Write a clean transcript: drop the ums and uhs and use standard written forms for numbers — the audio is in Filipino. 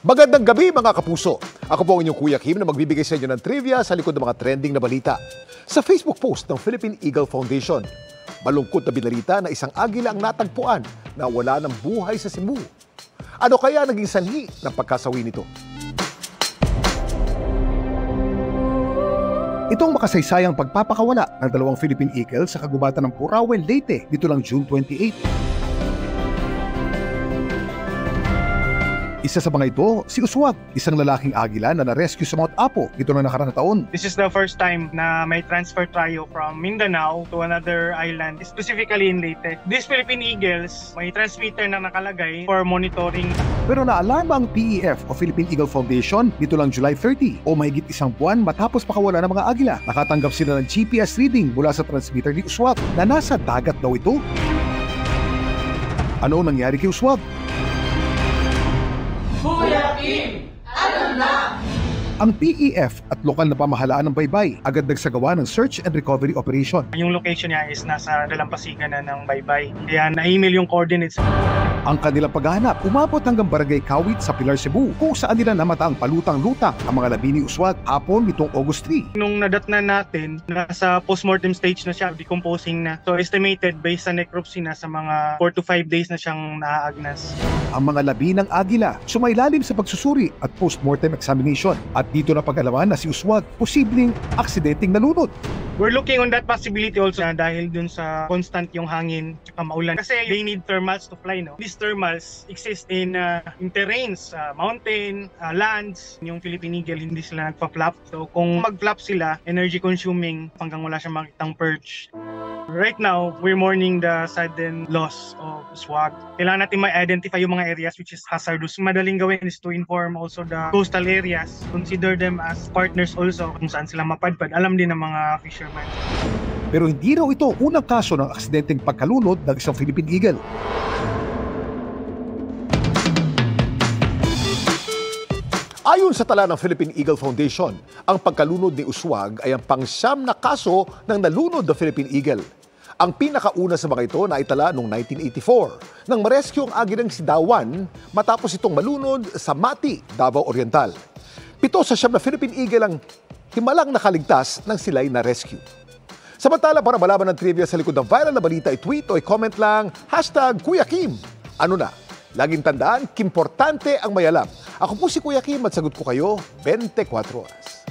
Magandang gabi mga kapuso. Ako po ang inyong Kuya Kim na magbibigay sa inyo ng trivia sa likod ng mga trending na balita. Sa Facebook post ng Philippine Eagle Foundation, malungkot na binalita na isang agila ang natagpuan na wala ng buhay sa Cebu. Ano kaya naging sanhi ng pagkasawi nito? Ito ang makasaysayang pagpapakawala ng dalawang Philippine Eagle sa kagubatan ng Purawen, Leyte dito lang June 28. Isa sa mga ito, si Uswag, isang lalaking agila na na-rescue sa Mount Apo dito na nakarang taon. This is the first time na may transfer tayo from Mindanao to another island, specifically in Leyte. These Philippine Eagles, may transmitter na nakalagay for monitoring. Pero naalarma ang PEF o Philippine Eagle Foundation dito lang July 30 o mahigit isang buwan matapos pakawala ng mga agila. Nakatanggap sila ng GPS reading mula sa transmitter ni Uswag na nasa dagat daw ito. Ano nangyari kay Uswag? Kuya Kim, ano na? Ang PEF at lokal na pamahalaan ng Baybay agad nagsagawa ng search and recovery operation. Yung location niya is nasa dalampasigan na ng Baybay. Kaya na-email yung coordinates. Ang kanilang paghahanap umabot hanggang Barangay Kawit sa Pilar, Cebu, kung saan nila namata ang palutang-lutang ang mga labi ni Uswag hapon nitong August 3. Nung nadatnan natin, nasa postmortem stage na siya, decomposing na. So estimated based sa necropsy na sa mga 4 to 5 days na siyang naaagnas. Ang mga labi ng agila sumailalim sa pagsusuri at postmortem examination. At dito na pag-alaman na si Uswag posibleng aksidenteng nalunod. We're looking on that possibility also dahil dun sa constant yung hangin at maulan. Kasi they need thermals to fly, no? These thermals exist in terrains, mountain, lands. Yung Philippine Eagle, hindi sila nagpa-flap. So kung mag-flap sila, energy consuming hanggang wala siyang makitang perch. Right now, we're mourning the sudden loss of Uswag. Kailangan natin ma-identify yung mga areas which is hazardous. Madaling gawin is to inform also the coastal areas. Consider them as partners also kung saan sila mapadpad. Alam din ng mga fishermen. Pero hindi raw ito unang kaso ng aksidenteng pagkalunod ng isang Philippine Eagle. Ayon sa tala ng Philippine Eagle Foundation, ang pagkalunod ni Uswag ay ang pang-siyam na kaso ng nalunod na Philippine Eagle. Ang pinakauna sa mga ito na itala noong 1984 nang marescue ang agilang si Dawan matapos itong malunod sa Mati, Davao Oriental. 7 sa 9 na Philippine Eagle ang himalang nakaligtas nang sila'y na-rescue. Samantala, para malaman ng trivia sa likod ng viral na balita, i-tweet o i-comment lang #Kuya Kim. Ano na? Laging tandaan, kimportante ang may alam. Ako po si Kuya Kim at sagot ko kayo 24 oras.